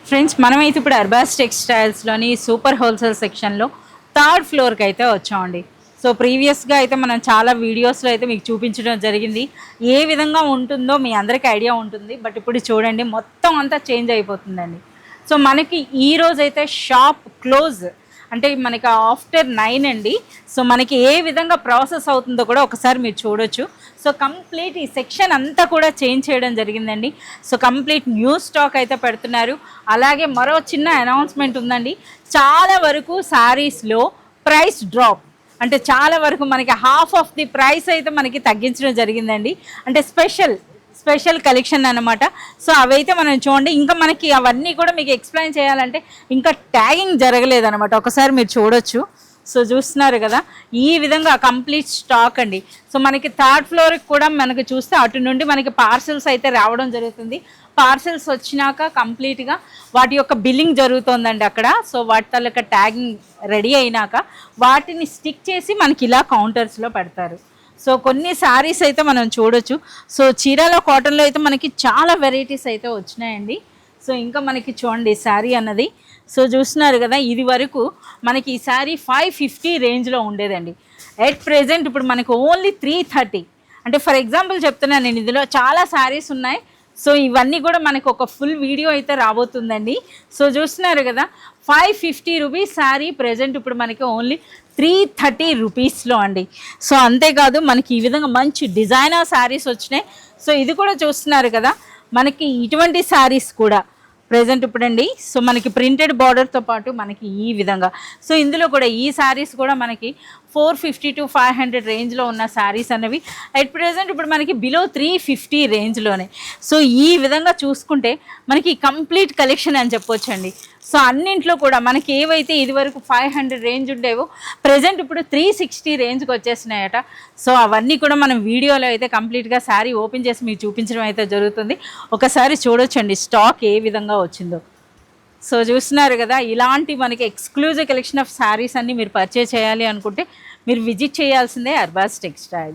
Friends మనమైతే ఇప్పుడు Arbaz టెక్స్టైల్స్లోని super wholesale సెక్షన్లో థర్డ్ ఫ్లోర్కి అయితే వచ్చామండి. సో ప్రీవియస్గా అయితే మనం చాలా వీడియోస్లో అయితే మీకు చూపించడం జరిగింది. ఏ విధంగా ఉంటుందో మీ అందరికీ ఐడియా ఉంటుంది. బట్ ఇప్పుడు చూడండి మొత్తం అంతా చేంజ్ అయిపోతుందండి. సో మనకి ఈరోజు అయితే షాప్ క్లోజ్ అంటే మనకి ఆఫ్టర్ 9 అండి. సో మనకి ఏ విధంగా ప్రాసెస్ అవుతుందో కూడా ఒకసారి మీరు చూడొచ్చు. సో కంప్లీట్ ఈ సెక్షన్ అంతా కూడా చేంజ్ చేయడం జరిగిందండి. సో కంప్లీట్ న్యూ స్టాక్ అయితే పెడుతున్నారు. అలాగే మరో చిన్న అనౌన్స్మెంట్ ఉందండి. చాలా వరకు శారీస్లో ప్రైస్ డ్రాప్ అంటే చాలా వరకు మనకి హాఫ్ ఆఫ్ ది ప్రైస్ అయితే మనకి తగ్గించడం జరిగిందండి. అంటే స్పెషల్ కలెక్షన్ అనమాట. సో అవైతే మనం చూడండి. ఇంకా మనకి అవన్నీ కూడా మీకు ఎక్స్ప్లెయిన్ చేయాలంటే ఇంకా ట్యాగింగ్ జరగలేదన్నమాట. ఒకసారి మీరు చూడొచ్చు. సో చూస్తున్నారు కదా, ఈ విధంగా కంప్లీట్ స్టాక్ అండి. సో మనకి థర్డ్ ఫ్లోర్కి కూడా మనకి చూస్తే అటు నుండి మనకి పార్సెల్స్ అయితే రావడం జరుగుతుంది. పార్సెల్స్ వచ్చినాక కంప్లీట్గా వాటి యొక్క బిల్లింగ్ జరుగుతుందండి అక్కడ. సో వాటి తాలూకా ట్యాగింగ్ రెడీ అయినాక వాటిని స్టిక్ చేసి మనకి ఇలా కౌంటర్స్లో పెడతారు. సో కొన్ని శారీస్ అయితే మనం చూడొచ్చు. సో చీరలో కాటన్లో అయితే మనకి చాలా వెరైటీస్ అయితే వచ్చినాయండి. సో ఇంకా మనకి చూడండి శారీ అన్నది. సో చూస్తున్నారు కదా, ఇది వరకు మనకి ఈ శారీ 550 రేంజ్లో ఉండేదండి. ఎట్ ప్రెజెంట్ ఇప్పుడు మనకు ఓన్లీ 330. అంటే ఫర్ ఎగ్జాంపుల్ చెప్తున్నాను నేను, ఇందులో చాలా శారీస్ ఉన్నాయి. సో ఇవన్నీ కూడా మనకు ఒక ఫుల్ వీడియో అయితే రాబోతుందండి. సో చూస్తున్నారు కదా, 550 రూపీస్ శారీ ప్రెజెంట్ ఇప్పుడు మనకి ఓన్లీ 330 రూపీస్లో అండి. సో అంతేకాదు మనకి ఈ విధంగా మంచి డిజైనర్ శారీస్ వచ్చినాయి. సో ఇది కూడా చూస్తున్నారు కదా, మనకి ఇటువంటి శారీస్ కూడా ప్రెజెంట్ ఇప్పుడండి. సో మనకి ప్రింటెడ్ బార్డర్తో పాటు మనకి ఈ విధంగా. సో ఇందులో కూడా ఈ శారీస్ కూడా మనకి 450 to 500 రేంజ్లో ఉన్న శారీస్ అనేవి అట్ ప్రెజెంట్ ఇప్పుడు మనకి బిలో 350 రేంజ్లోనే. సో ఈ విధంగా చూసుకుంటే మనకి కంప్లీట్ కలెక్షన్ అని చెప్పొచ్చండి. సో అన్నింట్లో కూడా మనకి ఏవైతే ఇదివరకు 500 రేంజ్ ఉండేవో ప్రెజెంట్ ఇప్పుడు 360 రేంజ్కి వచ్చేసినాయట. సో అవన్నీ కూడా మనం వీడియోలో అయితే కంప్లీట్గా శారీ ఓపెన్ చేసి మీకు చూపించడం అయితే జరుగుతుంది. ఒకసారి చూడొచ్చండి స్టాక్ ఏ విధంగా వచ్చిందో. సో చూస్తున్నారు కదా, ఇలాంటి మనకి ఎక్స్క్లూజివ్ కలెక్షన్ ఆఫ్ శారీస్ అన్ని మీరు పర్చేజ్ చేయాలి అనుకుంటే మీరు విజిట్ చేయాల్సిందే అర్బాస్ టెక్స్టైల్.